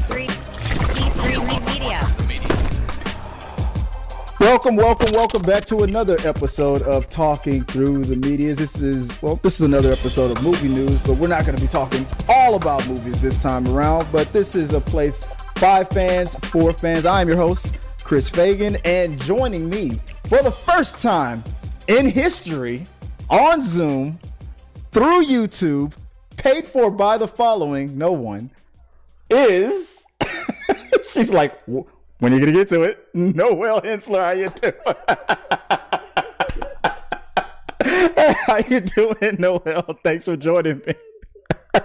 D3 Media. Welcome back to another episode of Talking Through the Media. This is another episode of movie news, but we're not going to be talking all about movies this time around, but this is a place, 5 fans, 4 fans. I am your host, Chris Fagan, and joining me for the first time in history on Zoom, through YouTube, paid for by the following, no one, is, she's like, when are you going to get to it? Noelle Hensler, how you doing? How you doing, Noelle? Thanks for joining me. How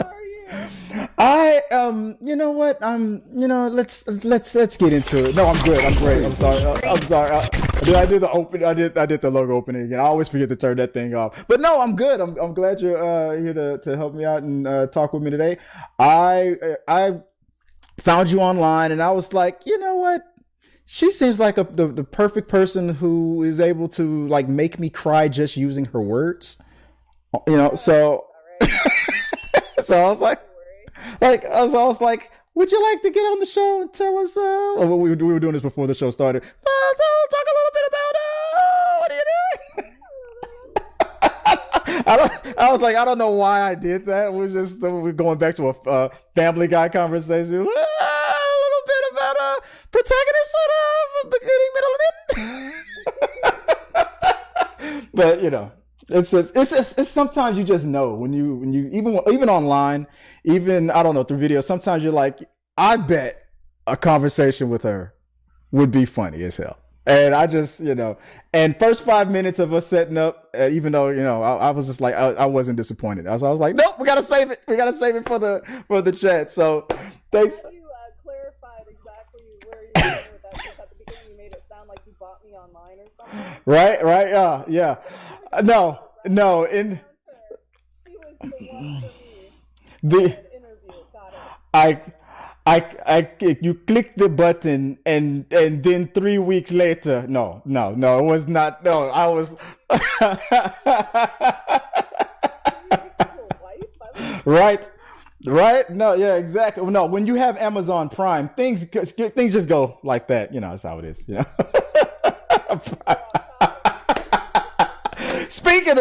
are you? You know what? Let's get into it. No, I'm good. I'm great. I'm sorry. Did I do the open? I did the logo opening again. I always forget to turn that thing off. But no, I'm good. I'm glad you're here to help me out and talk with me today. I found you online and I was like, you know what? She seems like the perfect person who is able to like make me cry just using her words. You know, so so I was like, I was like, would you like to get on the show and tell us? We were doing this before the show started. Talk a little bit about what are you doing? I was like, I don't know why I did that. It was just we're going back to a Family Guy conversation. A little bit about protagonist sort of beginning, middle, and end. But you know. It's sometimes you just know when you even online, even I don't know, through video, sometimes you're like, I bet a conversation with her would be funny as hell. And I just, and first 5 minutes of us setting up, even though, I was just like, I wasn't disappointed. I was like, nope, we got to save it. We got to save it for the chat. So thanks. You clarified exactly where you were going with that, because at the beginning you made it sound like you bought me online or something. Right. Yeah. No. She was the one for me. Interview. Got it. You click the button and then 3 weeks later, no, it was not. No, I was right. No, yeah, exactly. No, when you have Amazon Prime, things just go like that. That's how it is. Speaking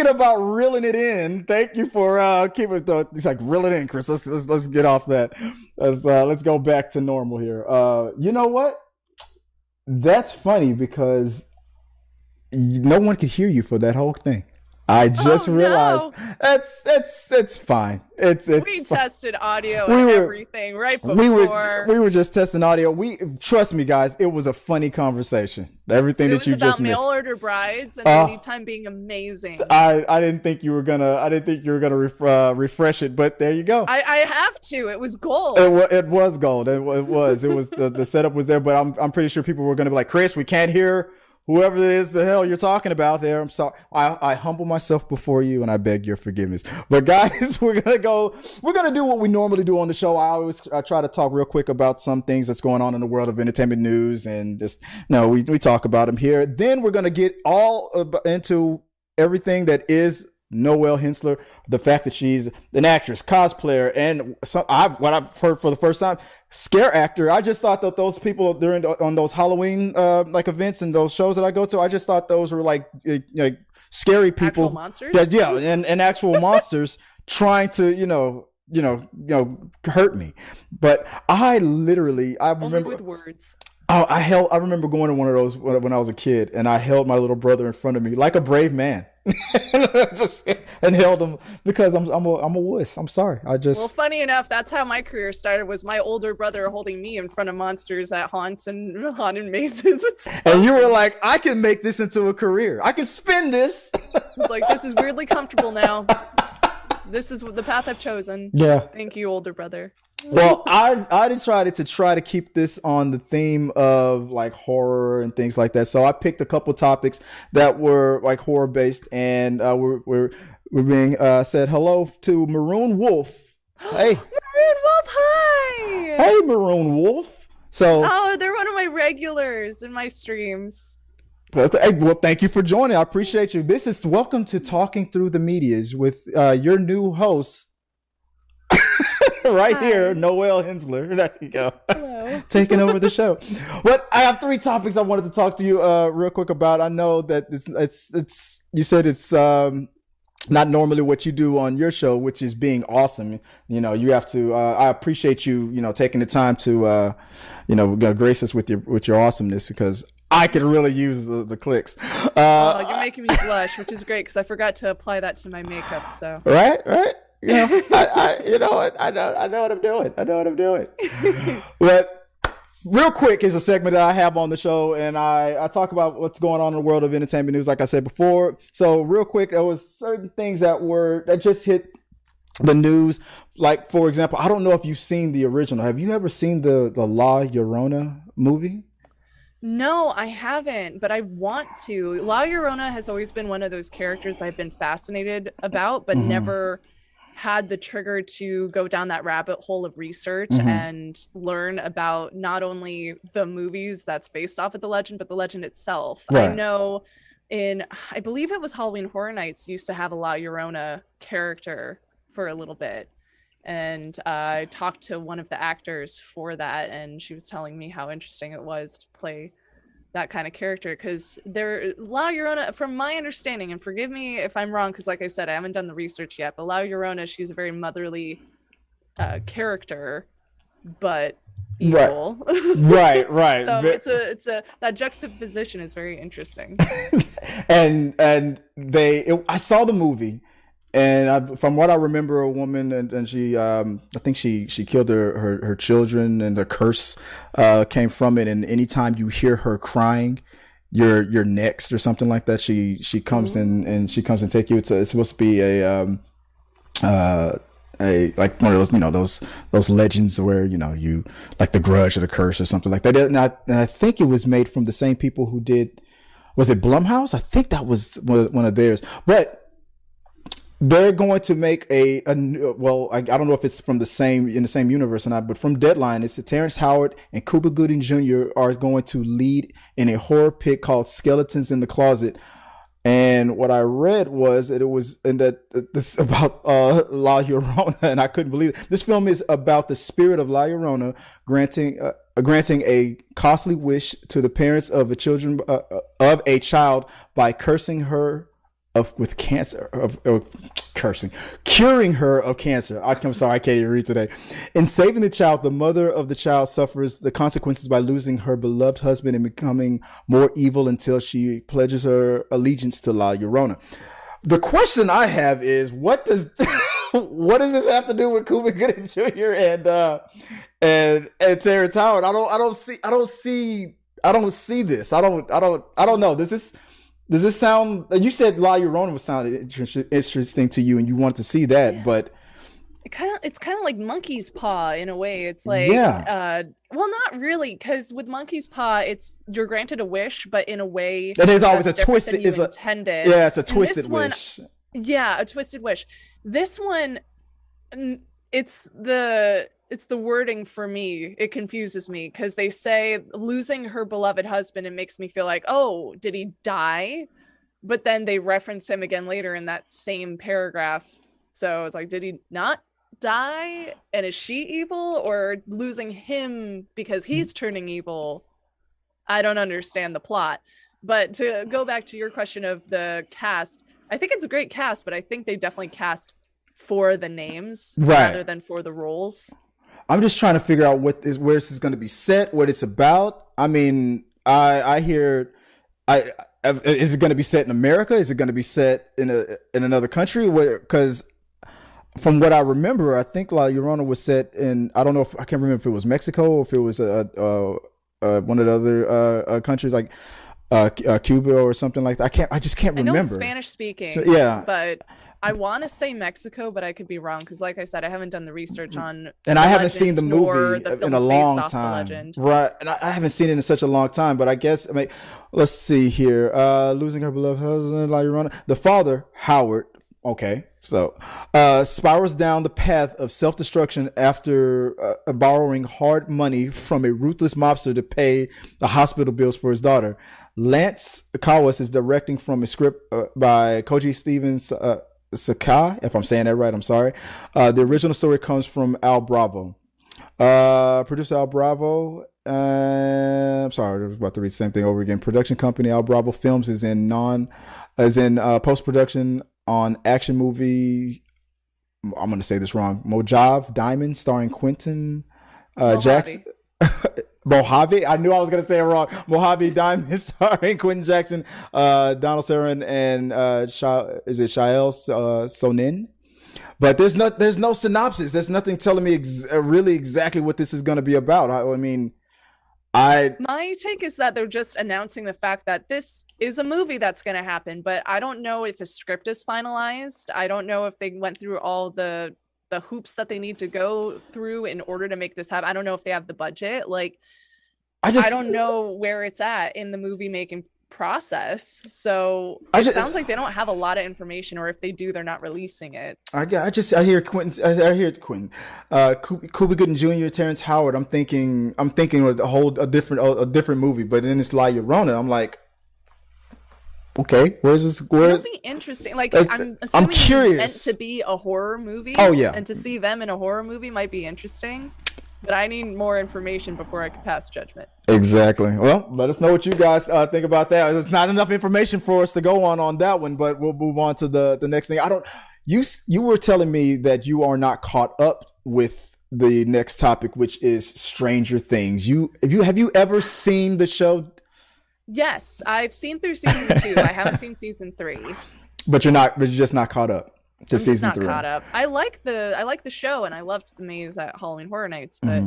about reeling it in, thank you for keeping it. It's like reel it in, Chris. Let's get off that. Let's go back to normal here. You know what? That's funny because no one could hear you for that whole thing. I just realized it's fine. It's we tested audio and everything right before. We were just testing audio. Trust me, guys, it was a funny conversation. Everything that you just missed. It was about mail order brides and the lead time being amazing. I didn't think you were gonna refresh it, but there you go. I have to. It was gold. It was gold. It was the setup was there, but I'm pretty sure people were gonna be like, Chris, we can't hear whoever it is the hell you're talking about there. I'm sorry. I humble myself before you and I beg your forgiveness. But guys, we're gonna do what we normally do on the show. I try to talk real quick about some things that's going on in the world of entertainment news and just we talk about them here. Then we're gonna get all into everything that is Noelle Hensler, the fact that she's an actress, cosplayer, and what I've heard for the first time, scare actor. I just thought that those people on those Halloween like events and those shows that I go to, I just thought those were like scary people, actual monsters. And actual monsters trying to hurt me. But I remember only with words. I remember going to one of those when I was a kid, and I held my little brother in front of me like a brave man. and held him because I'm a wuss. I'm sorry. Well, funny enough, that's how my career started. Was my older brother holding me in front of monsters at haunts and haunted mazes. And you were like, I can make this into a career. I can spin this. It's like, this is weirdly comfortable now. This is the path I've chosen. Yeah. Thank you, older brother. Well, I decided to try to keep this on the theme of like horror and things like that. So I picked a couple topics that were like horror based, and we're being said hello to Maroon Wolf. Hey, Maroon Wolf, hi. Hey, Maroon Wolf. So they're one of my regulars in my streams. Well, thank you for joining. I appreciate you. This is welcome to Talking Through the Medias with your new host. right Hi. here, Noelle Hensler. There you go. Hello. Taking over the show. But I have 3 topics I wanted to talk to you real quick about. I know that it's you said it's not normally what you do on your show, which is being awesome. You know, you have to I appreciate you, taking the time to grace us with your awesomeness, because I can really use the clicks. You're making me blush, which is great because I forgot to apply that to my makeup. So right. I know what I'm doing. I know what I'm doing. But real quick is a segment that I have on the show, and I talk about what's going on in the world of entertainment news, like I said before. So real quick, there was certain things that just hit the news. Like, for example, I don't know if you've seen the original. Have you ever seen the La Llorona movie? no, I haven't, but I want to. La Llorona has always been one of those characters I've been fascinated about, but never had the trigger to go down that rabbit hole of research and learn about not only the movies that's based off of the legend, but the legend itself. Right. I know I believe it was Halloween Horror Nights used to have a La Llorona character for a little bit. And I talked to one of the actors for that, and she was telling me how interesting it was to play that kind of character, because La Llorona, from my understanding, and forgive me if I'm wrong, because like I said, I haven't done the research yet, but La Llorona, she's a very motherly character, but evil. Right. So it's a that juxtaposition is very interesting. and I saw the movie. And from what I remember, a woman, and she, I think she killed her children, and the curse came from it. And anytime you hear her crying, you're next or something like that. She comes in and she comes and take you. It's supposed to be a like one of those legends where you like the Grudge or the Curse or something like that. And I think it was made from the same people who did. Was it Blumhouse? I think that was one of theirs, but. They're going to make I don't know if it's in the same universe or not, but from Deadline, it's Terrence Howard and Cuba Gooding Jr. are going to lead in a horror pick called Skeletons in the Closet. And what I read was that it's about La Llorona, and I couldn't believe it. This film is about the spirit of La Llorona granting a costly wish to the parents of a child by cursing her with cancer, curing her of cancer. I'm sorry, I can't even read today. In saving the child, the mother of the child suffers the consequences by losing her beloved husband and becoming more evil until she pledges her allegiance to La Llorona. The question I have is, what does this have to do with Cuba Gooding Jr. and Terrence Howard? I don't see this. I don't know. Does this sound? You said La Llorona would sound interesting to you, and you want to see that, but it's kind of like Monkey's Paw in a way. It's like, well, not really, because with Monkey's Paw, you're granted a wish, but in a way it is always a twisted. It's intended. Yeah, it's a twisted wish. Yeah, a twisted wish. This one, it's the wording for me. It confuses me because they say losing her beloved husband, it makes me feel like, oh, did he die? But then they reference him again later in that same paragraph. So it's like, did he not die? And is she evil, or losing him because he's turning evil? I don't understand the plot. But to go back to your question of the cast, I think it's a great cast, but I think they definitely cast for the names rather than for the roles. I'm just trying to figure out where this is going to be set, what it's about. I mean, I hear, is it going to be set in America? Is it going to be set in another country? Because from what I remember, I think La Llorona was set in, I don't know I can't remember if it was Mexico or if it was one of the other countries like Cuba or something like that. I just can't remember. I know it's Spanish speaking. So, yeah, but I want to say Mexico, but I could be wrong because, like I said, I haven't done the research on. And I haven't seen the movie in a long time, right? And I haven't seen it in such a long time. But I guess, let's see here. Losing her beloved husband, La Llorona. The father, Howard. Okay, so spirals down the path of self-destruction after borrowing hard money from a ruthless mobster to pay the hospital bills for his daughter. Lance Kawas is directing from a script by Koji Sakai, if I'm saying that right, I'm sorry. The original story comes from Al Bravo. Producer Al Bravo. I'm sorry, I was about to read the same thing over again. Production company Al Bravo Films is in post production on action movie. I'm going to say this wrong. Mojave Diamond, starring Quentin Jackson. Mojave. I knew I was going to say it wrong. Mojave Diamond, starring Quentin Jackson, Donald Sutherland, and Shael Sonnen. But there's no synopsis. There's nothing telling me really exactly what this is going to be about. My take is that they're just announcing the fact that this is a movie that's going to happen, but I don't know if a script is finalized. I don't know if they went through all the hoops that they need to go through in order to make this happen. I don't know if they have the budget. Like, I don't know where it's at in the movie making process. So it sounds like they don't have a lot of information, or if they do, they're not releasing it. I hear Quentin. I hear Quentin. Cuba Gooding Jr., Terrence Howard. I'm thinking a different movie. But then it's La Llorona. I'm like, okay, where's this? It'll be interesting. Like, I'm curious. It's meant to be a horror movie. Oh yeah, and to see them in a horror movie might be interesting. But I need more information before I can pass judgment. Exactly. Well, let us know what you guys think about that. There's not enough information for us to go on that one, but we'll move on to the next thing. You were telling me that you are not caught up with the next topic, which is Stranger Things. Have you ever seen the show? Yes, I've seen through season 2. I haven't seen season 3. But you're just not caught up. I'm season not 3. Caught up. I like the show, and I loved the maze at Halloween Horror Nights, but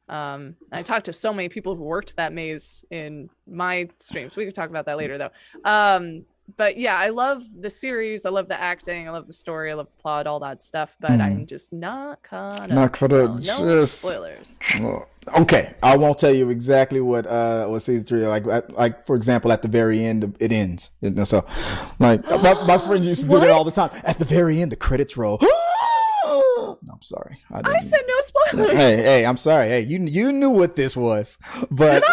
I talked to so many people who worked that maze in my streams. We could talk about that later, though. But yeah, I love the series. I love the acting. I love the story. I love the plot, all that stuff. But I'm just not caught up. Not caught up. No spoilers. Okay, I won't tell you exactly what season 3 like. For example, at the very end, it ends. So, like my friend used to do that all the time. At the very end, the credits roll. No, I'm sorry. I said no spoilers. Hey, I'm sorry. Hey, you knew what this was, but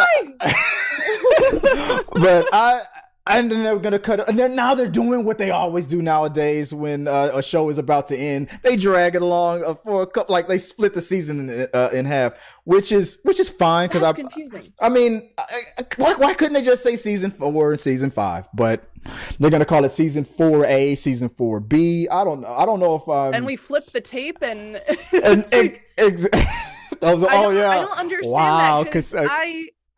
and then they're gonna cut it. And then now they're doing what they always do nowadays when a show is about to end. They drag it along for a couple. Like, they split the season in half, which is fine because that's confusing. I mean, why couldn't they just say season 4 and season 5? But they're gonna call it season 4A, season 4B. I don't know if and we flip the tape and I don't understand that because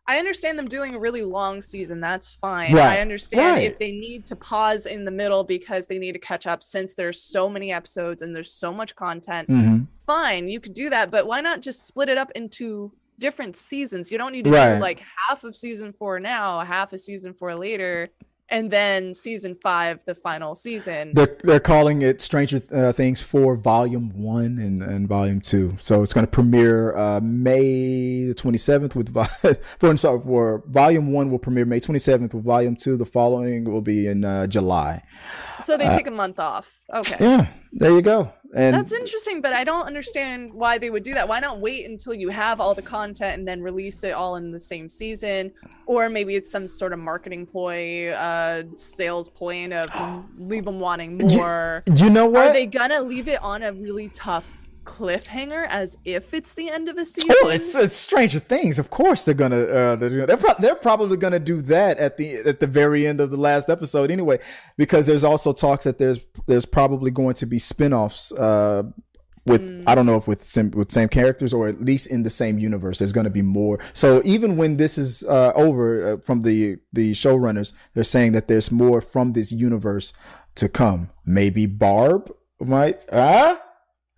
I understand them doing a really long season. That's fine. Right. I understand if they need to pause in the middle because they need to catch up, since there's so many episodes and there's so much content. Fine, you could do that, but why not just split it up into different seasons? You don't need to do like half of season 4 now, half of season 4 later, and then season 5, the final season. They're calling it Stranger Things 4 Volume 1 and Volume 2. So it's going to premiere May the 27th for Volume 1 will premiere May 27th with Volume 2. The following will be in July. So they take a month off. Okay. Yeah, there you go. And that's interesting, but I don't understand why they would do that. Why not wait until you have all the content and then release it all in the same season? Or maybe it's some sort of marketing ploy, sales point of leave them wanting more. You know what? Are they gonna leave it on a really tough cliffhanger as if it's the end of a season? Oh, it's Stranger Things. Of course they're gonna they're probably gonna do that at the very end of the last episode anyway, because there's also talks that there's probably going to be spin-offs with I don't know if with same characters, or at least in the same universe. There's going to be more. So even when this is over, from the showrunners, they're saying that there's more from this universe to come. Maybe Barb might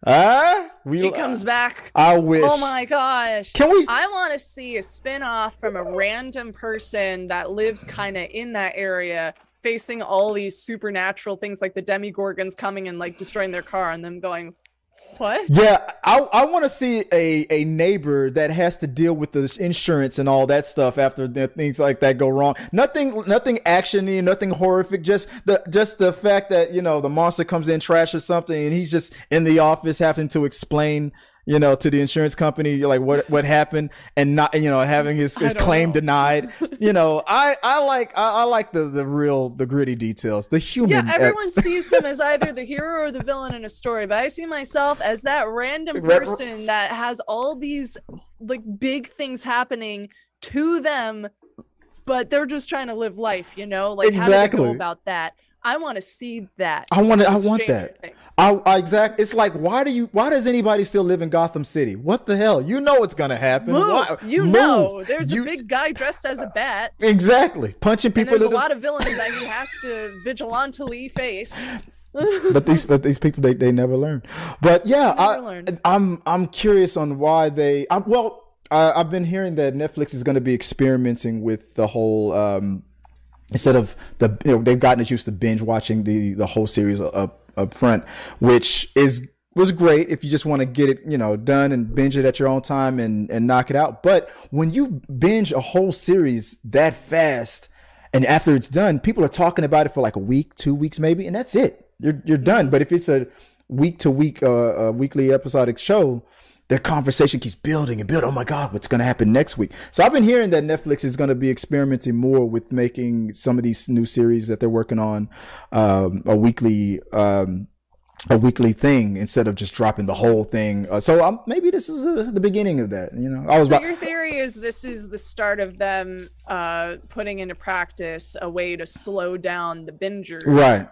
she comes back. I wish. Oh my gosh. Can we? I want to see a spin-off from a random person that lives kind of in that area, facing all these supernatural things like the Demigorgons coming and like destroying their car, and them going, what? Yeah, I want to see a neighbor that has to deal with the insurance and all that stuff after things like that go wrong. Nothing action-y, nothing horrific. Just the fact that, you know, the monster comes in, trashes something, and he's just in the office having to explain, to the insurance company, like what happened, and not, having his claim denied. I like the gritty details, the human. Yeah, everyone sees them as either the hero or the villain in a story, but I see myself as that random person that has all these like big things happening to them, but they're just trying to live life, like exactly. How do they go about that? I want to see that. I want that. Exactly. It's like, why does anybody still live in Gotham City? What the hell? It's gonna happen. Move. There's a big guy dressed as a bat. Exactly. Punching people. And there's a lot of villains that he has to vigilantly face. but these people, they never learn. But yeah, I'm curious on why they. I've been hearing that Netflix is going to be experimenting with the whole. Instead of they've gotten us used to binge watching the whole series up front, which was great if you just want to get it done and binge it at your own time and knock it out. But when you binge a whole series that fast, and after it's done, people are talking about it for like a week, 2 weeks maybe, and that's it. You're done. But if it's a week to week weekly episodic show, the conversation keeps building and building. Oh my God, what's going to happen next week? So I've been hearing that Netflix is going to be experimenting more with making some of these new series that they're working on a weekly thing instead of just dropping the whole thing. So maybe this is the beginning of that. Your theory is this is the start of them putting into practice a way to slow down the bingers, right?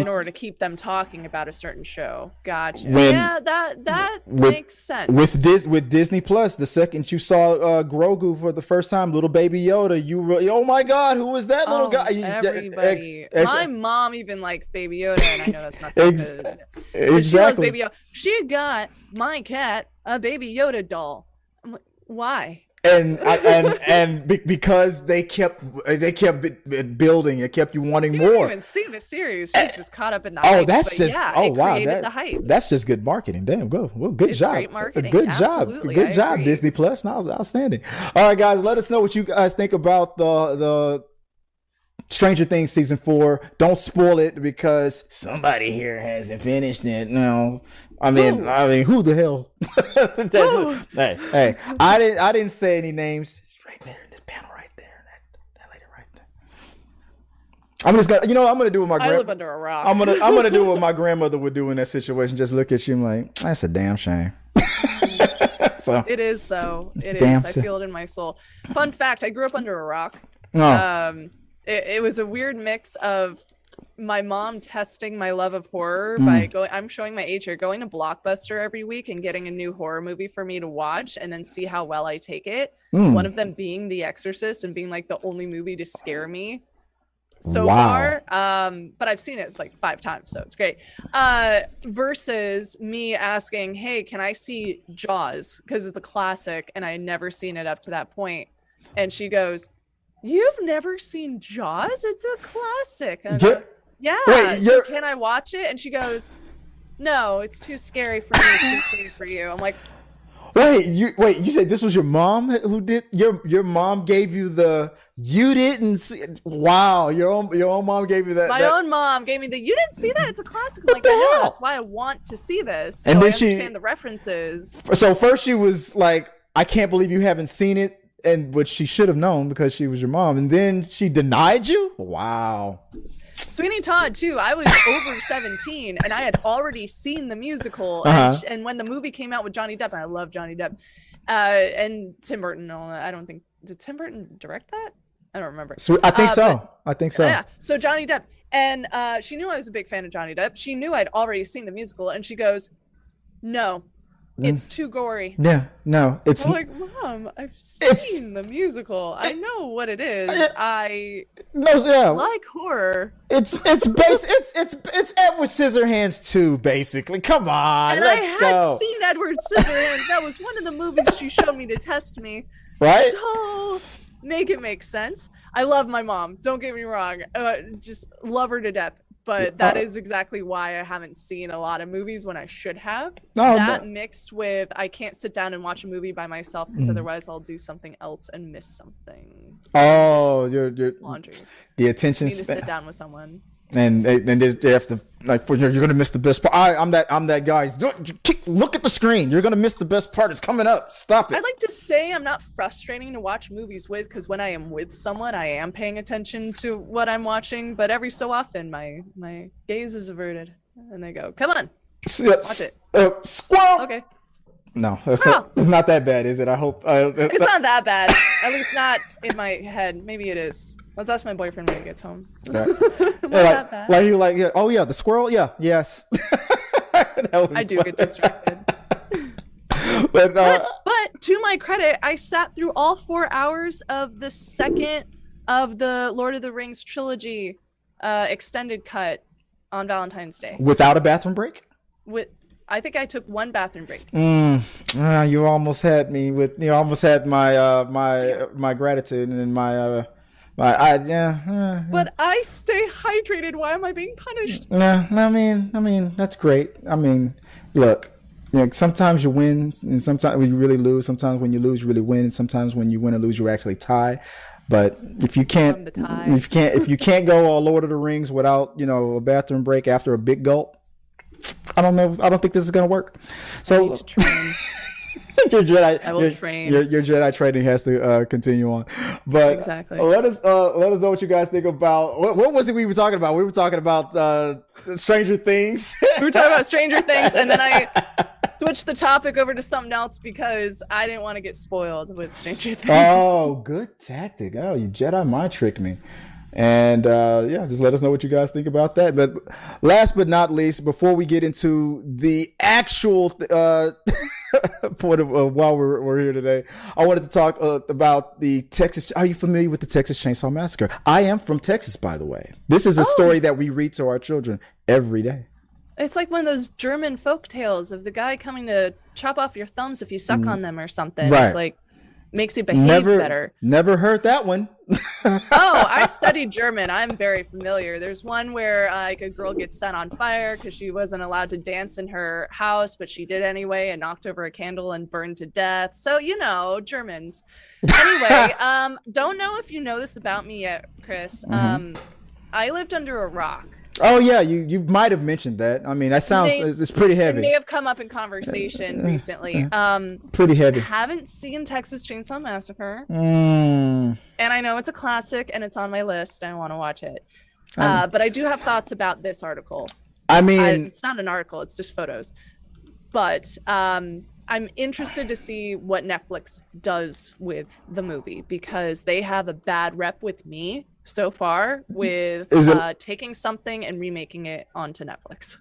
In order to keep them talking about a certain show. Gotcha. That makes sense. With Disney Plus, the second you saw Grogu for the first time, little baby Yoda, you really, oh my God, who is that little guy? Everybody. My mom even likes Baby Yoda, and I know that's not good. Exactly. She loves Baby Yoda. She got my cat a Baby Yoda doll. I'm like, why? Because they kept building, it kept you wanting more. You didn't even see the series. She's just caught up in the hype. The hype. That's just good marketing. Damn, good job. Great marketing. Good Absolutely. Good job, Disney Plus. Now, outstanding. All right, guys, let us know what you guys think about the Stranger Things season 4. Don't spoil it because somebody here hasn't finished it. No, I mean, who the hell? Hey, I didn't say any names. It's right there in this panel, right there. That lady right there. I'm just gonna, I'm gonna do what my I live under a rock. I'm gonna do what my grandmother would do in that situation. Just look at you and like, that's a damn shame. So it is though. It is. I feel it in my soul. Fun fact: I grew up under a rock. Oh. It was a weird mix of my mom testing my love of horror by going, I'm showing my age here, going to Blockbuster every week and getting a new horror movie for me to watch and then see how well I take it. One of them being The Exorcist and being like the only movie to scare me so far. But I've seen it like 5 times, so it's great. Versus me asking, hey, can I see Jaws? Because it's a classic and I had never seen it up to that point. And she goes, you've never seen Jaws? It's a classic. And I'm like, yeah. Wait, so can I watch it? And she goes, no, it's too scary for me. It's too scary for you. I'm like, you said this was your mom who did your mom gave you you didn't see. Wow, your own mom gave you that. My own mom gave me you didn't see that? It's a classic. I'm like, I know, that's why I want to see this. And then I understand the references. So first she was like, I can't believe you haven't seen it. And which she should have known because she was your mom, and then she denied you. Wow. Sweeney Todd too. I was over 17 and I had already seen the musical. And when the movie came out with Johnny Depp, and I love Johnny Depp, and Tim Burton. I don't think, did Tim Burton direct that? I don't remember. I think so. I think so. Yeah. So Johnny Depp, and she knew I was a big fan of Johnny Depp. She knew I'd already seen the musical, and she goes, "No. It's too gory." Yeah, no, it's. I'm like, Mom, I've seen the musical. I know what it is. I like horror. It's Edward Scissorhands 2, basically. Come on, and let's go. I had seen Edward Scissorhands. That was one of the movies she showed me to test me. Right. So make it make sense. I love my mom. Don't get me wrong. Just love her to death. But that is exactly why I haven't seen a lot of movies when I should have. Mixed with I can't sit down and watch a movie by myself because otherwise I'll do something else and miss something. Oh, your laundry. The attention span. To sit down with someone. and they have to you're gonna miss the best part. I'm that guy. Look at the screen. You're gonna miss the best part. It's coming up. Stop it. I'd like to say I'm not frustrating to watch movies with, because when I am with someone, I am paying attention to what I'm watching. But every so often, my gaze is averted, and they go, "Come on, watch it." Squirrel. Okay. No, it's not that bad, is it? I hope. It's not that bad. At least not in my head. Maybe it is. Let's ask my boyfriend when he gets home. Right. That bad. Like you yeah. Oh yeah, the squirrel. Yeah. Yes. I do get distracted. but to my credit, I sat through all 4 hours of the second of the Lord of the Rings trilogy extended cut on Valentine's Day without a bathroom break. I think I took one bathroom break. You almost had me with. You almost had my my gratitude and my But I stay hydrated. Why am I being punished? I mean that's great. I mean, look, sometimes you win, and sometimes you really lose. Sometimes when you lose, you really win. And sometimes when you win or lose, you actually tie. But if you can't go Lord of the Rings without a bathroom break after a big gulp, I don't know. I don't think this is gonna work. So I need to train. your Jedi, I will train. Your Jedi training has to continue on. But exactly. Let us know what you guys think about. What was it we were talking about? We were talking about Stranger Things. We were talking about Stranger Things, and then I switched the topic over to something else because I didn't want to get spoiled with Stranger Things. Oh, good tactic. Oh, you Jedi mind tricked me. And just let us know what you guys think about that. But last but not least, before we get into the actual point of while we're here today, I wanted to talk about the Texas. Are you familiar with the Texas Chainsaw Massacre? I am from Texas, by the way. This is a story that we read to our children every day. It's like one of those German folk tales of the guy coming to chop off your thumbs if you suck on them or something. Right. It's like makes you behave better. Never heard that one. I studied German. I'm very familiar. There's one where like a girl gets set on fire because she wasn't allowed to dance in her house, but she did anyway and knocked over a candle and burned to death. So, Germans. Anyway, don't know if you know this about me yet, Chris. I lived under a rock. Oh yeah, you might have mentioned that. I mean, that sounds it's pretty heavy. It may have come up in conversation recently. Pretty heavy. I haven't seen Texas Chainsaw Massacre, and I know it's a classic, and it's on my list. I want to watch it, but I do have thoughts about this article. I mean, it's not an article; it's just photos. But I'm interested to see what Netflix does with the movie because they have a bad rep with me so far with taking something and remaking it onto Netflix.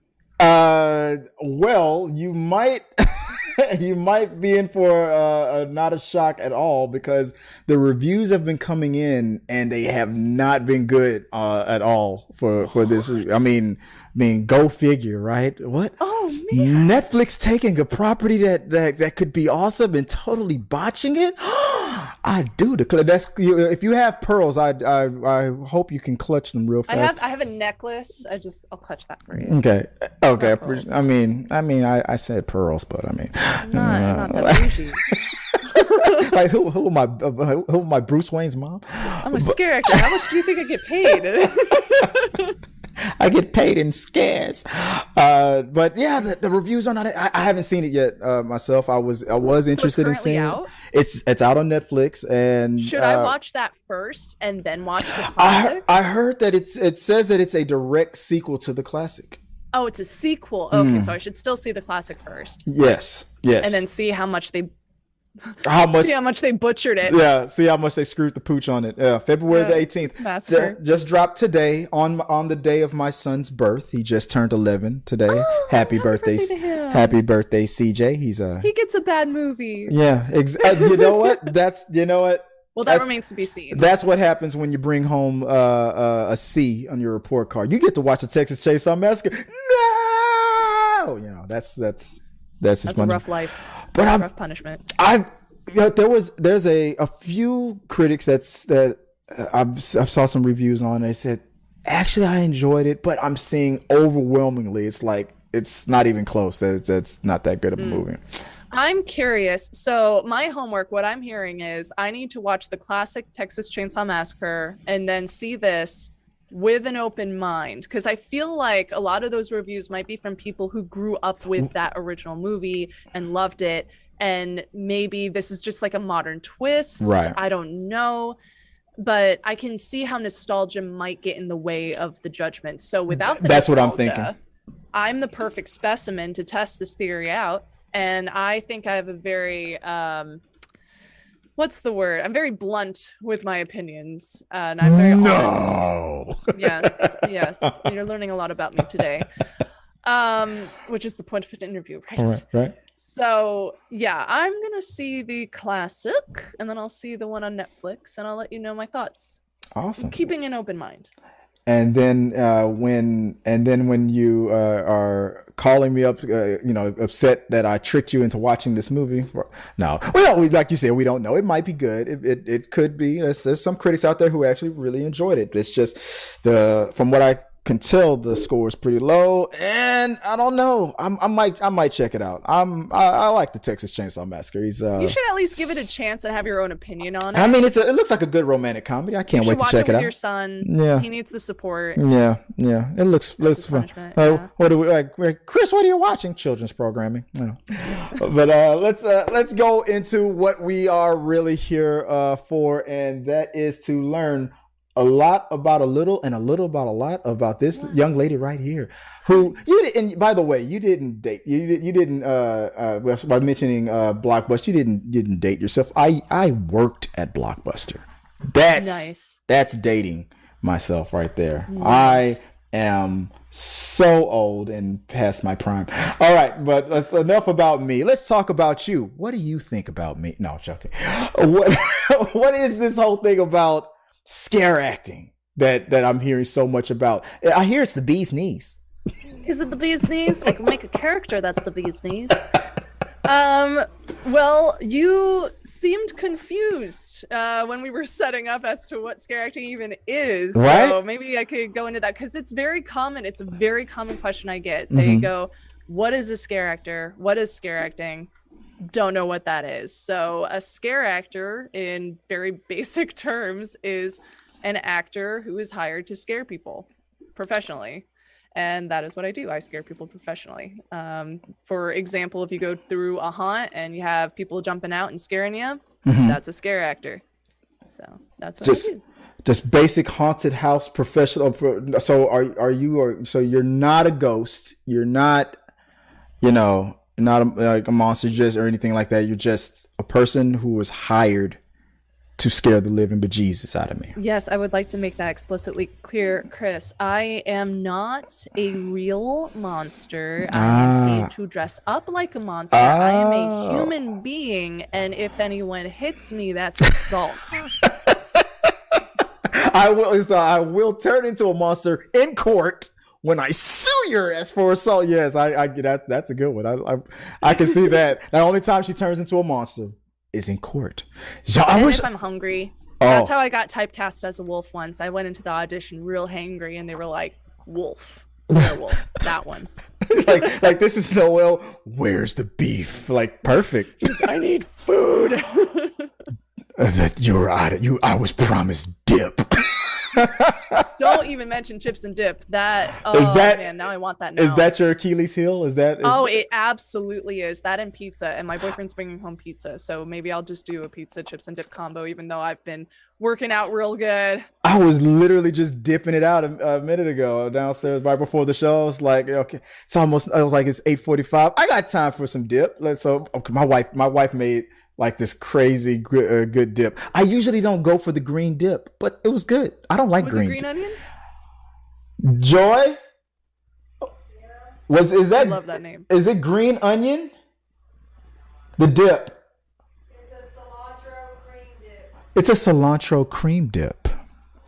Well, you might you might be in for not a shock at all because the reviews have been coming in and they have not been good at all for this. I mean, go figure, right? What? Oh man! Netflix taking a property that could be awesome and totally botching it. I do declare that's if you have pearls, I hope you can clutch them real fast. I have a necklace. I'll clutch that for you. Okay. I mean, I said pearls, but I mean, I'm not that bougie. Like who am I Bruce Wayne's mom? I'm a scare actor. How much do you think I get paid? I get paid in scares. But yeah, the reviews are not. I haven't seen it yet myself. I was interested in seeing it. It's out on Netflix. And should I watch that first and then watch the classic? I heard that it says that it's a direct sequel to the classic. Oh, it's a sequel. Okay, so I should still see the classic first. Yes. And then see how much they butchered it. Yeah, see how much they screwed the pooch on it. Yeah, February the 18th. Just dropped today on the day of my son's birth. He just turned 11 today. Oh, happy birthday to him. Happy birthday, CJ. He gets a bad movie. Yeah, you know what? Well, that remains to be seen. That's what happens when you bring home a C on your report card. You get to watch the Texas Chainsaw Massacre. No, that's a rough life. But rough punishment. There's a few critics that I've saw some reviews on. They said actually I enjoyed it, but I'm seeing overwhelmingly it's like it's not even close. That's not that good of a movie. I'm curious. So my homework, what I'm hearing is I need to watch the classic Texas Chainsaw Massacre and then see this with an open mind, because I feel like a lot of those reviews might be from people who grew up with that original movie and loved it, and maybe this is just like a modern twist. Right. I don't know, but I can see how nostalgia might get in the way of the judgment. So without the That's what I'm nostalgia, thinking. I'm the perfect specimen to test this theory out, and I think I have a very what's the word? I'm very blunt with my opinions, and I'm very honest. Yes. You're learning a lot about me today, which is the point of an interview, right? Right. So yeah, I'm gonna see the classic, and then I'll see the one on Netflix, and I'll let you know my thoughts. Awesome. Keeping an open mind. And then when you are calling me up, upset that I tricked you into watching this movie. No, like you said, we don't know. It might be good. It could be. There's some critics out there who actually really enjoyed it. It's just from what I can tell, the score is pretty low, and I don't know. I might check it out. I like the Texas Chainsaw Massacre. You should at least give it a chance and have your own opinion on it. I mean, it looks like a good romantic comedy. I can't wait to check it out. With your son. Yeah, he needs the support. Yeah. It looks fun. What do we like, Chris? What are you watching? Children's programming. No. But let's go into what we are really here for, and that is to learn a lot about a little and a little about a lot about this young lady right here, who and by the way, you didn't date. You didn't by mentioning Blockbuster, you didn't date yourself. I worked at Blockbuster. That's nice. That's dating myself right there. Nice. I am so old and past my prime. All right, but that's enough about me. Let's talk about you. What do you think about me? No, I'm joking. What is this whole thing about scare acting that I'm hearing so much about? I hear it's the bee's knees. Is it the bee's knees? I can make a character that's the bee's knees. Well, you seemed confused when we were setting up as to what scare acting even is. Right? So maybe I could go into that, because it's very common. It's a very common question I get. They go, what is a scare actor? What is scare acting? Don't know what that is. So a scare actor, in very basic terms, is an actor who is hired to scare people professionally. And that is what I do. I scare people professionally. For example, if you go through a haunt and you have people jumping out and scaring you, that's a scare actor. So that's what I do. Just basic haunted house professional. So so you're not a ghost. You're not, not like a monster just or anything like that. You're just a person who was hired to scare the living bejesus out of me. Yes, I would like to make that explicitly clear, Chris. I am not a real monster. I am paid to dress up like a monster. I am a human being, and if anyone hits me, that's assault. I will turn into a monster in court when I sue your ass for assault. Yes, I get that. That's a good one. I can see that. The only time she turns into a monster is in court. If I'm hungry. That's how I got typecast as a wolf once. I went into the audition real hangry, and they were like, wolf, werewolf, that one. like this is Noelle. Where's the beef? Like, perfect. I need food. That you're out of you. I was promised dip. Don't even mention chips and dip. Man, now I want that now. Is that your Achilles heel? It absolutely is. That and pizza. And my boyfriend's bringing home pizza, so maybe I'll just do a pizza chips and dip combo, even though I've been working out real good. I was literally just dipping it out a minute ago downstairs right before the show. I was like, okay, it's 8:45. I got time for some dip. My wife made like this crazy good dip. I usually don't go for the green dip, but it was good. I don't like green. Was it green onion? Joy? Is that? I love that name. Is it green onion? The dip. It's a cilantro cream dip. It's a cilantro cream dip.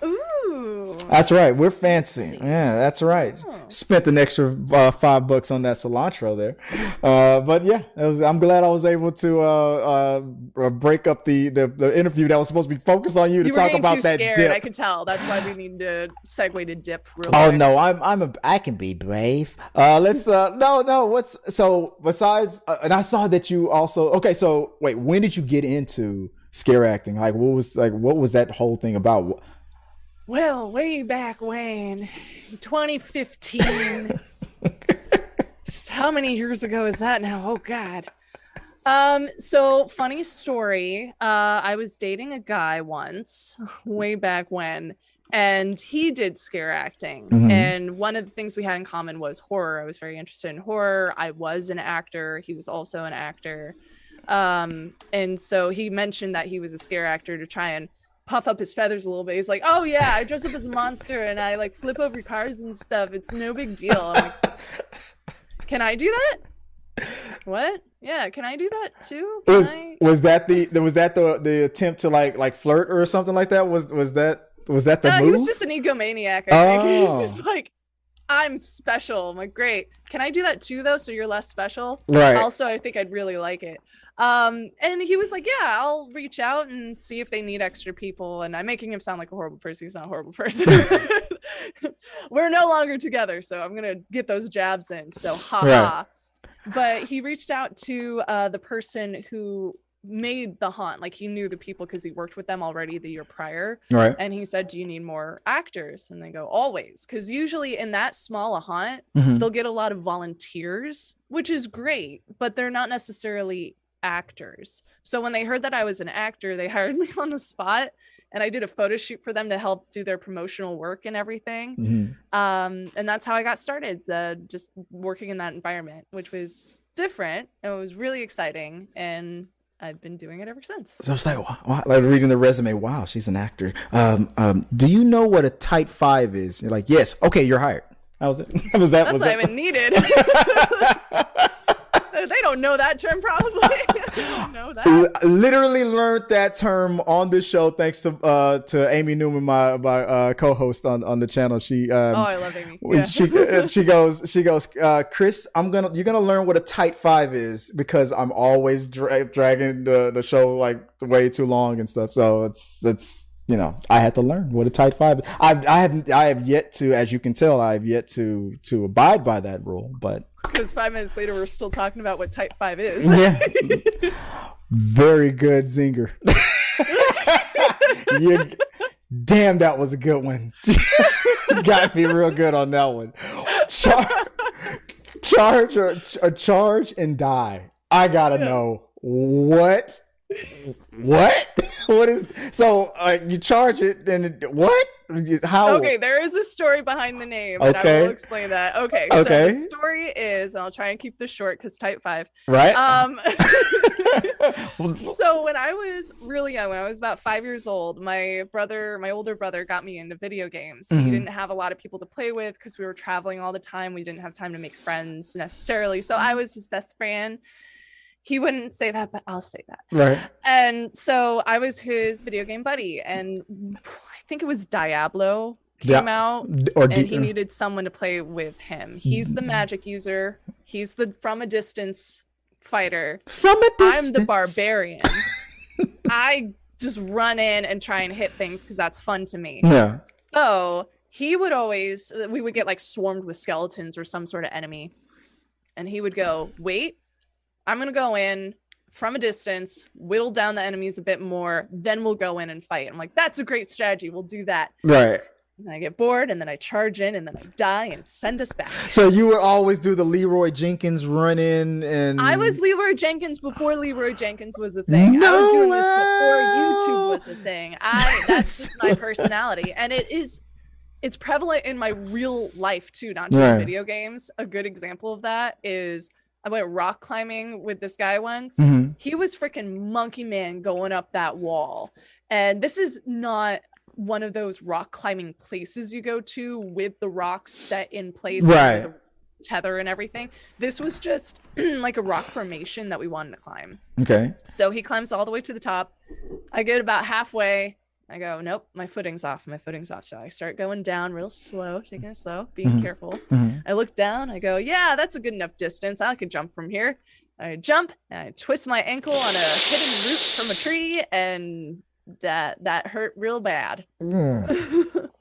Ooh. That's right. We're fancy. Yeah, that's right. Oh. Spent an extra $5 on that cilantro there. But yeah, I'm glad I was able to break up the interview that was supposed to be focused on you to talk about that scared, dip. I could tell. That's why we need to segue to dip real quick. Oh no, I can be brave. Let's besides and I saw that you also so wait, when did you get into scare acting? Like what was that whole thing about? Well, way back when, 2015. Just how many years ago is that now? Oh God. So funny story. I was dating a guy once, way back when, and he did scare acting. And one of the things we had in common was horror. I was very interested in horror. I was an actor. He was also an actor. And so he mentioned that he was a scare actor to try and puff up his feathers a little bit. He's like, oh yeah, I dress up as a monster and I like flip over cars and stuff. It's no big deal. I'm like, can I do that? What? Yeah, can I do that too? Was that the attempt to like flirt or something like that? Was that the move? He was just an egomaniac, I think. He was just like, I'm special. I'm like, great. Can I do that too though, so you're less special? Right. Also, I think I'd really like it. And he was like, yeah, I'll reach out and see if they need extra people. And I'm making him sound like a horrible person. He's not a horrible person. We're no longer together, so I'm gonna get those jabs in. So haha. Right. But he reached out to the person who made the haunt. Like, he knew the people because he worked with them already the year prior. Right. And he said, do you need more actors? And they go, always. Because usually in that small a haunt, they'll get a lot of volunteers, which is great, but they're not necessarily actors. So when they heard that I was an actor, they hired me on the spot, and I did a photo shoot for them to help do their promotional work and everything. And that's how I got started, just working in that environment, which was different. It was really exciting, and I've been doing it ever since. So it's like, wow, like reading the resume. Wow, she's an actor. Do you know what a tight five is? You're like, yes. Okay, you're hired. How was it? Was that? That's what I even needed. They don't know that term, probably. Don't know that. Literally learned that term on this show thanks to Amy Newman, my co-host on the channel. She I love Amy. Yeah. She goes, Chris, you're gonna learn what a tight five is, because I'm always dragging the show like way too long and stuff. So it's I had to learn what a tight five is. I have yet to, as you can tell, I have yet to abide by that rule, but. Because 5 minutes later, we're still talking about what type 5 is. Yeah. Very good zinger. Damn, that was a good one. Got me real good on that one. Charge and die. I gotta know what is so you charge it and what? How? Okay, there is a story behind the name, and I will explain that. Okay, so the story is, and I'll try and keep this short because type 5. Right. So when I was really young, when I was about 5 years old, my older brother got me into video games. He didn't have a lot of people to play with because we were traveling all the time. We didn't have time to make friends necessarily. So I was his best friend. He wouldn't say that, but I'll say that. Right. And so I was his video game buddy, and I think it was Diablo came out, and he needed someone to play with him. He's the magic user. He's the from a distance fighter. From a distance. I'm the barbarian. I just run in and try and hit things because that's fun to me. Yeah. So we would get like swarmed with skeletons or some sort of enemy, and he would go, wait, I'm going to go in from a distance, whittle down the enemies a bit more, then we'll go in and fight. I'm like, that's a great strategy. We'll do that. Right. And I get bored, and then I charge in, and then I die and send us back. So you would always do the Leroy Jenkins run in, and I was Leroy Jenkins before Leroy Jenkins was a thing. I was doing this before YouTube was a thing. That's just my personality. And it's prevalent in my real life too, not just video games. A good example of that is I went rock climbing with this guy once. He was freaking Monkey Man going up that wall. And this is not one of those rock climbing places you go to with the rocks set in place, right? With the tether and everything. This was just like a rock formation that we wanted to climb. Okay. So he climbs all the way to the top. I get about halfway. I go, nope, my footing's off. So I start going down real slow, taking it slow, being careful. I look down, I go, yeah, that's a good enough distance. I could jump from here. I jump, and I twist my ankle on a hidden root from a tree, and that hurt real bad. Gotta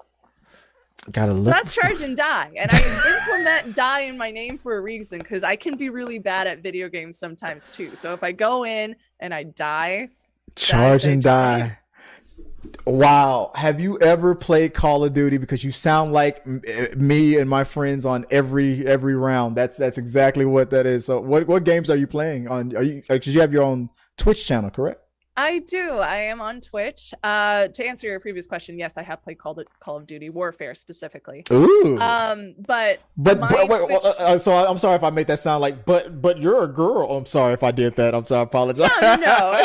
look. So that's charge and die. And I implement die in my name for a reason, because I can be really bad at video games sometimes too. So if I go in and I die, charge and die. Wow. Have you ever played Call of Duty? Because you sound like me and my friends on every round. That's exactly what that is. So what games are you playing on? Are you, because you have your own Twitch channel, correct? I do. I am on Twitch. To answer your previous question, yes, I have played Call of Duty Warfare specifically. Ooh. But wait, Twitch... so I'm sorry if I made that sound like, but you're a girl. I'm sorry if I did that. I'm sorry. I apologize. No.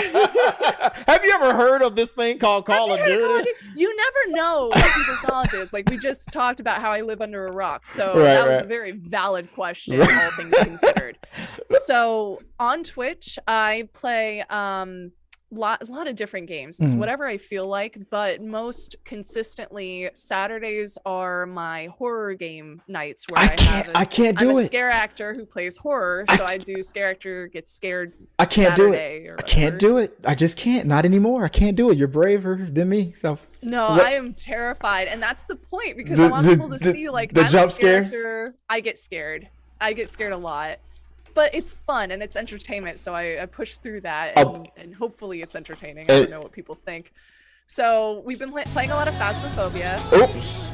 Have you ever heard of this thing called Call of Duty? You never know what people's knowledge is. Like, we just talked about how I live under a rock. So that was a very valid question, all things considered. So on Twitch, I play a lot of different games. It's whatever I feel like, but most consistently Saturdays are my horror game nights where I'm a scare actor who plays horror, so I do scare actor gets scared. I can't do it. I can't do it. I just can't. Not anymore. I can't do it. You're braver than me. So no, I am terrified, and that's the point, because I want people to see, like, the I'm jump a scare scares. actor. I get scared a lot. But it's fun and it's entertainment, so I push through that, and hopefully it's entertaining. I don't know what people think. So we've been playing a lot of Phasmophobia. Oops.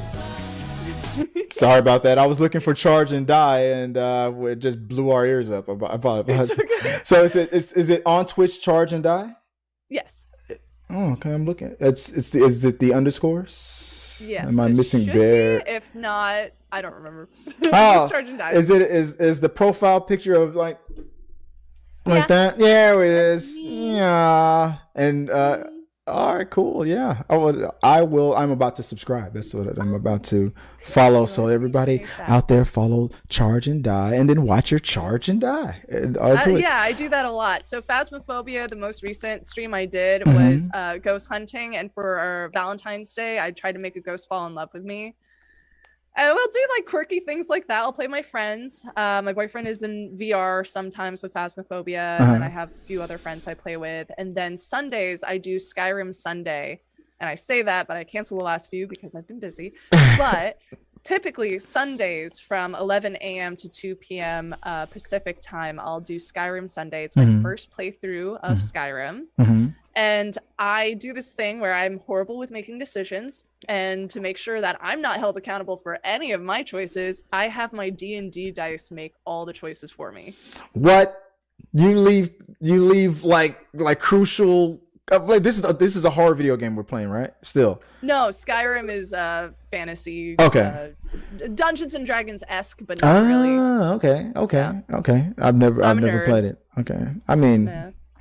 Sorry about that. I was looking for Charge and Die, and it just blew our ears up. I apologize. Okay. So is it on Twitch, Charge and Die? Yes. Oh, okay. I'm looking. Is it the underscores? Yes. Am I missing there? If not, I don't remember. Oh, Charge and Die. Is the profile picture of like that? Yeah, it is. Yeah. And all right, cool. Yeah. I'm about to subscribe. That's what I'm about to follow. So everybody out there, follow Charge and Die, and then watch your Charge and Die. Yeah, I do that a lot. So Phasmophobia, the most recent stream I did was ghost hunting, and for our Valentine's Day, I tried to make a ghost fall in love with me. And we'll do like quirky things like that. I'll play my friends. My boyfriend is in VR sometimes with Phasmophobia, and then I have a few other friends I play with. And then Sundays, I do Skyrim Sunday. And I say that, but I cancel the last few because I've been busy. But typically Sundays from 11 a.m. to 2 p.m. Pacific time, I'll do Skyrim Sunday. It's my first playthrough of Skyrim. And I do this thing where I'm horrible with making decisions, and to make sure that I'm not held accountable for any of my choices, I have my D&D dice make all the choices for me. What? You leave like crucial. Like this is a horror video game we're playing, right? Still. No, Skyrim is fantasy. Okay. Dungeons and Dragons-esque, but not really. Okay. I've never played it. Okay. I mean,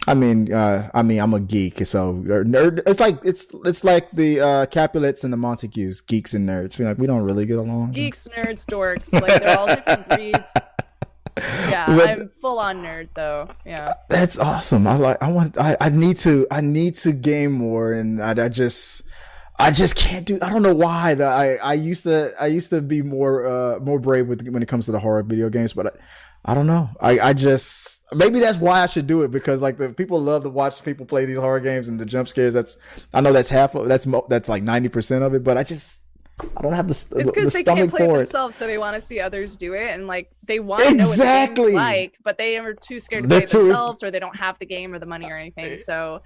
I'm a geek, so nerd. It's like the Capulets and the Montagues, geeks and nerds. Like we don't really get along. Geeks, nerds, dorks, like they're all different breeds. Yeah, I'm full on nerd though. Yeah, that's awesome. I need to game more, and I just can't do. I don't know why. I used to be more brave when it comes to the horror video games, but I don't know. I just, maybe that's why I should do it, because like the people love to watch people play these horror games and the jump scares. I know that's half of that's like 90% of it, but I don't have it's because they can't play it themselves, so they want to see others do it, and like they want to know what the game's like, but they are too scared to play it themselves, or they don't have the game or the money or anything. So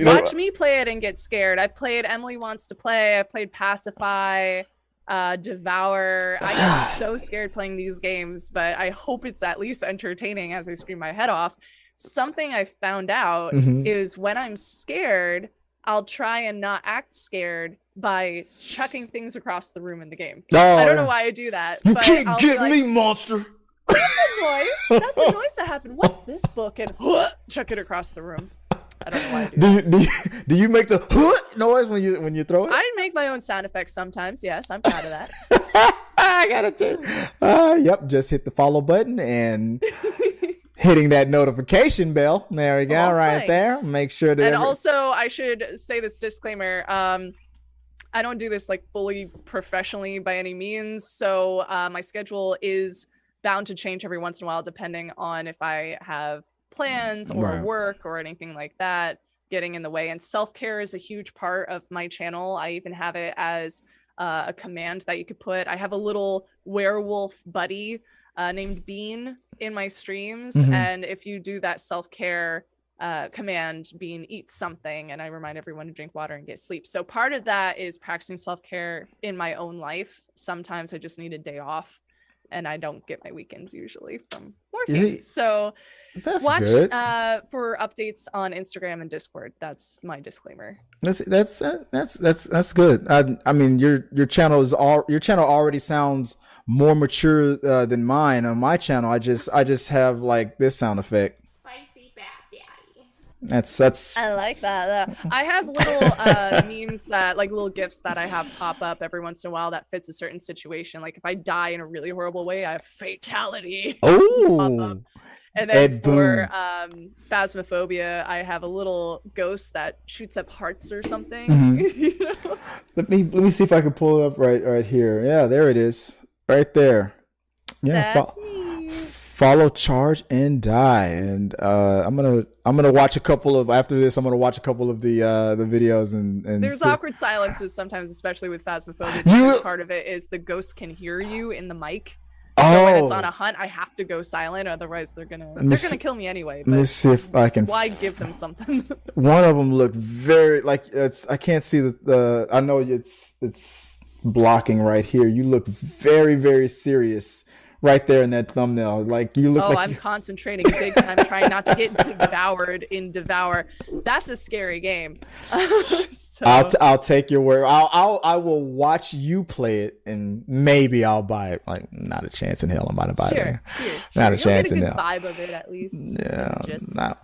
watch me play it and get scared. I played Emily Wants to Play. I played Pacify, Devour. I get so scared playing these games, but I hope it's at least entertaining as I scream my head off. Something I found out is when I'm scared, I'll try and not act scared by chucking things across the room in the game. I don't know why I do that. You but can't I'll get me, monster. That's a noise. That's a noise that happened. What's this book? And chuck it across the room. I don't know why I do that. Do you make the noise when you throw it? I make my own sound effects sometimes. Yes, I'm proud of that. I gotta just just hit the follow button and hitting that notification bell. There we go, right there. Make sure that. And also, I should say this disclaimer. I don't do this like fully professionally by any means, so my schedule is bound to change every once in a while depending on if I have plans or work or anything like that getting in the way. And self-care is a huge part of my channel. I even have it as a command that you could put. I have a little werewolf buddy named Bean in my streams, and if you do that self-care command being eat something, and I remind everyone to drink water and get sleep. So part of that is practicing self-care in my own life. Sometimes I just need a day off, and I don't get my weekends usually from working. So watch for updates on Instagram and Discord. That's my disclaimer. That's good. I mean, your channel already sounds more mature than mine. On my channel, I just have like this sound effect. Spicy fat daddy. That's I like that. I have little memes that, like, little gifs that I have pop up every once in a while that fits a certain situation. Like if I die in a really horrible way, I have fatality. Oh. And then for Phasmophobia, I have a little ghost that shoots up hearts or something. Mm-hmm. You know? Let me see if I can pull it up right here. Yeah, there it is, right there. Yeah, that's me. Follow, charge, and die. And I'm gonna watch a couple of after this. I'm gonna watch a couple of the videos and there's awkward silences sometimes, especially with Phasmophobia. Part of it is the ghost can hear you in the mic. So when it's on a hunt, I have to go silent, otherwise they're gonna kill me anyway. But let me see if I can. Why give them something? One of them looked very like I can't see the. I know it's blocking right here. You look very, very serious right there in that thumbnail. Like you look. I'm concentrating big time, trying not to get devoured in Devour. That's a scary game. So. I'll take your word. I will watch you play it, and maybe I'll buy it. Like not a chance in hell I'm gonna buy it. Not a chance in hell. Vibe of it at least. Yeah. No.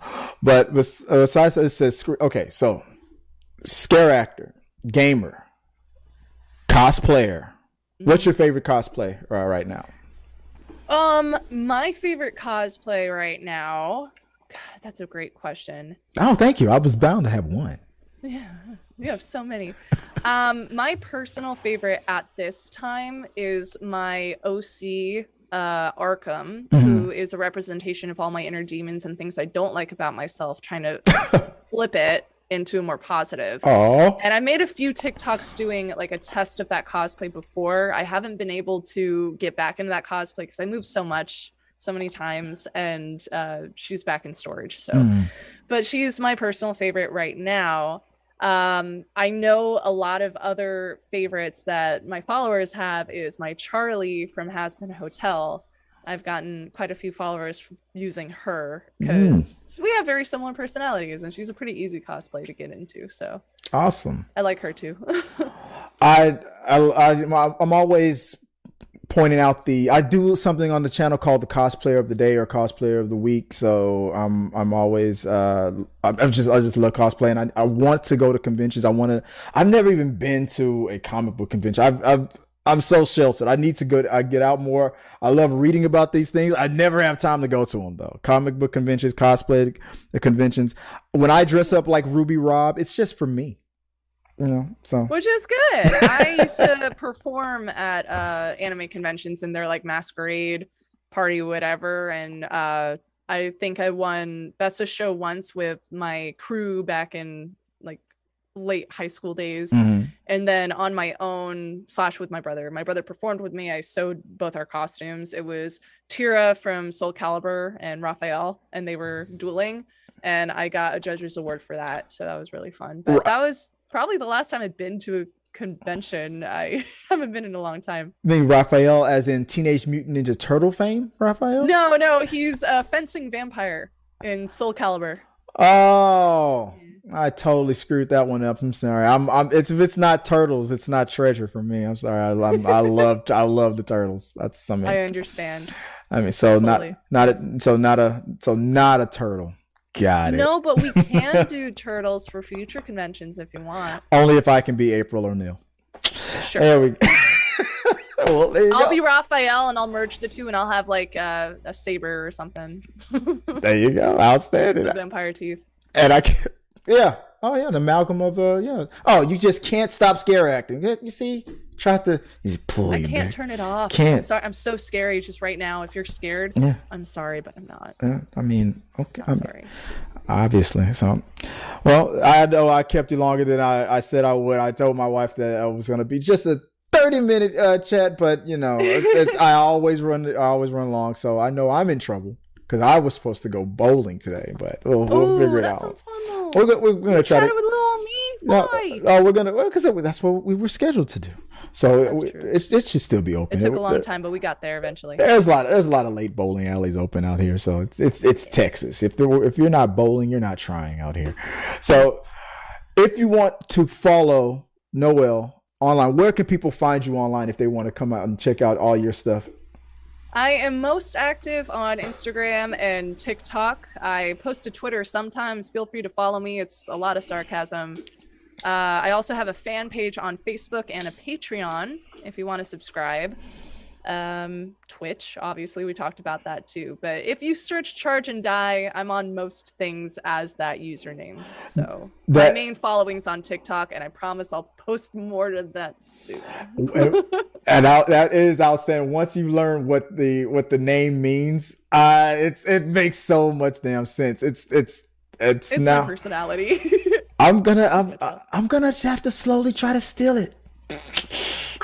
But besides it says okay. So scare actor, gamer, cosplayer. What's your favorite cosplay right now? My favorite cosplay right now. God, that's a great question. Oh, thank you. I was bound to have one. Yeah, we have so many. My personal favorite at this time is my OC Arkham, who is a representation of all my inner demons and things I don't like about myself, trying to flip it into a more positive. Oh. And I made a few TikToks doing like a test of that cosplay before. I haven't been able to get back into that cosplay because I moved so many times, and she's back in storage. So but she's my personal favorite right now. I know a lot of other favorites that my followers have is my Charlie from Has Been a Hotel. I've gotten quite a few followers using her because we have very similar personalities, and she's a pretty easy cosplay to get into. So awesome. I like her too. I'm always pointing out I do something on the channel called the cosplayer of the day or cosplayer of the week. So I'm always I just love cosplay, and I want to go to conventions. I've never even been to a comic book convention. I'm so sheltered. I need to get out more. I love reading about these things. I never have time to go to them though. Comic book conventions, cosplay conventions. When I dress up like Ruby Rob, it's just for me. You know, so which is good. I used to perform at anime conventions, and they're like masquerade party, whatever. And I think I won Best of Show once with my crew back in like late high school days. And then on my own / with my brother performed with me. I sewed both our costumes. It was Tira from Soul Calibur and Raphael, and they were dueling, and I got a judge's award for that. So that was really fun. But that was probably the last time I've been to a convention. I haven't been in a long time. I mean Raphael as in Teenage Mutant Ninja Turtle fame? Raphael? No, he's a fencing vampire in Soul Calibur. Oh, I totally screwed that one up. I'm sorry. If it's not turtles, it's not treasure for me. I'm sorry. I love the turtles. That's something. I understand. I mean, so totally. not a turtle. Got it. No, but we can do turtles for future conventions if you want. Only if I can be April O'Neil. Sure. There we go. Well, I'll be Raphael, and I'll merge the two, and I'll have like a saber or something. There you go. Outstanding. Vampire teeth. And I can, yeah. Oh yeah, the amalgam of yeah. Oh, you just can't stop scare acting. You see, try to pull you. I can't turn it off. Can't. I'm sorry. I'm so scary. Just right now, if you're scared, I'm sorry, but I'm not. I mean, okay. I'm sorry. Obviously. So, well, I know I kept you longer than I said I would. I told my wife that I was going to be just a 30-minute chat, but you know, I always run long, so I know I'm in trouble. because I was supposed to go bowling today, but we'll figure it out. That sounds fun though. We're gonna try Chatted to. with little me. Why? No, we're gonna because that's what we were scheduled to do. So it should still be open. It took a long time, but we got there eventually. There's a lot of late bowling alleys open out here. So it's Texas. If you're not bowling, you're not trying out here. So if you want to follow Noelle online, where can people find you online if they want to come out and check out all your stuff? I am most active on Instagram and TikTok. I post to Twitter sometimes. Feel free to follow me. It's a lot of sarcasm. I also have a fan page on Facebook and a Patreon if you want to subscribe. Twitch, obviously, we talked about that too. But if you search Charge and Die, I'm on most things as that username. So my main following's on TikTok, and I promise I'll post more to that soon. And that is outstanding. Once you learn what the name means, it makes so much damn sense. It's now my personality. I'm gonna have to slowly try to steal it.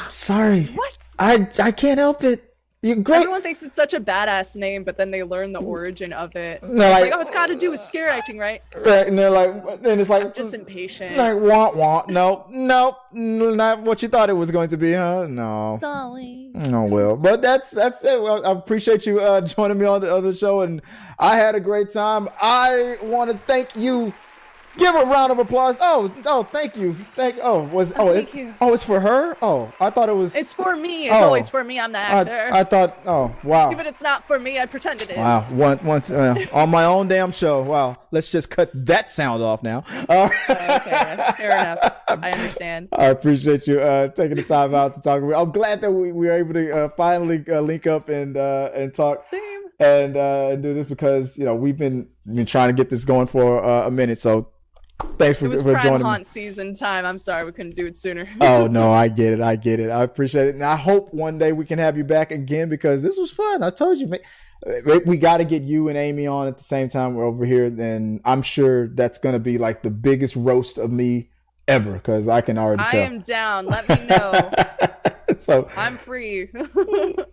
Sorry. What? I can't help it. You're great. Everyone thinks it's such a badass name, but then they learn the origin of it. No, it's like, oh, it's got to do with scare acting, right? Right, and they're like, then it's like, I'm just impatient. Like, want. Nope, not what you thought it was going to be, huh? No. Sorry. Oh well, but that's it. Well, I appreciate you joining me on the other show, and I had a great time. I want to thank you. Give a round of applause. Oh, thank you. Thank you. It's for her? Oh, I thought it was. It's for me. It's always for me. I'm the actor. I thought, oh, wow. Even if it's not for me, I pretend it is. Wow. Once on my own damn show. Wow. Let's just cut that sound off now. Okay. Fair enough. I understand. I appreciate you taking the time out to talk to me. I'm glad that we were able to finally link up and talk. Same. And do this because, we've been trying to get this going for a minute. So thanks for joining me. It was Prime Haunt season time. I'm sorry we couldn't do it sooner. Oh, no, I get it. I appreciate it. And I hope one day we can have you back again because this was fun. I told you, we got to get you and Amy on at the same time. We're over here. And I'm sure that's going to be like the biggest roast of me ever because I can already tell. I am down. Let me know. So I'm free.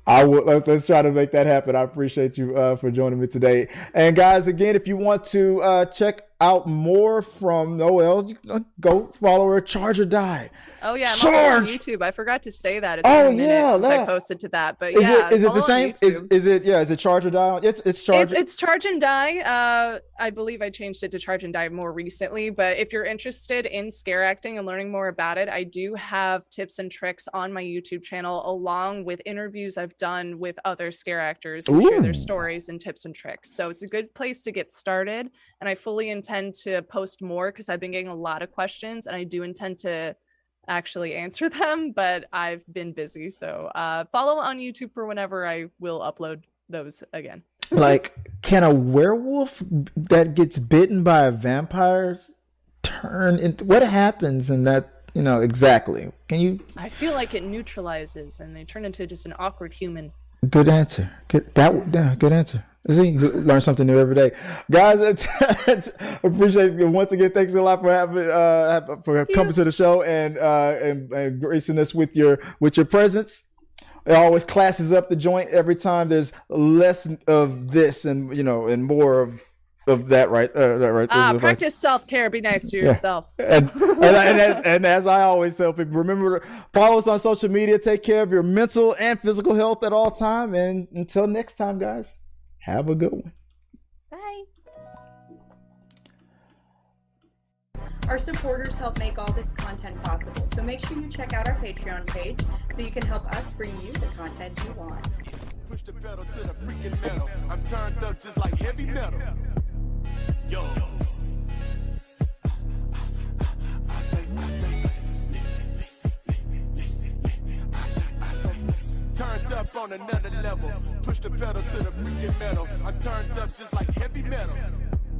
I will. Let's try to make that happen. I appreciate you for joining me today. And guys, again, if you want to check out more from Noelle, you can go follow her. Charge or Die. Oh yeah, I'm also on YouTube. I forgot to say that. It's been a minute since I posted to that, but is it the same? Is it Charge or Die? It's Charge. It's Charge and Die. I believe I changed it to Charge and Die more recently. But if you're interested in scare acting and learning more about it, I do have tips and tricks on my YouTube channel, along with interviews I've done with other scare actors who share their stories and tips and tricks. So it's a good place to get started. And I fully intend to post more because I've been getting a lot of questions, and I do intend to actually answer them, but I've been busy. So follow on YouTube for whenever I will upload those again. Like, can a werewolf that gets bitten by a vampire turn into what happens in that? Exactly. Can you? I feel like it neutralizes and they turn into just an awkward human. Good answer. Good answer. See, you learn something new every day, guys. It's appreciate it once again. Thanks a lot for coming to the show and gracing us with your presence. It always classes up the joint every time. There's less of this and more of that. Right. Practice self-care. Be nice to yourself. And as I always tell people, remember to follow us on social media. Take care of your mental and physical health at all time. And until next time, guys. Have a good one. Bye. Our supporters help make all this content possible, so make sure you check out our Patreon page so you can help us bring you the content you want. Push the pedal to the freaking metal. I'm turned up just like heavy metal. Yo. Turned up on another level. Push the pedal to the freaking metal. I'm turned up just like heavy metal.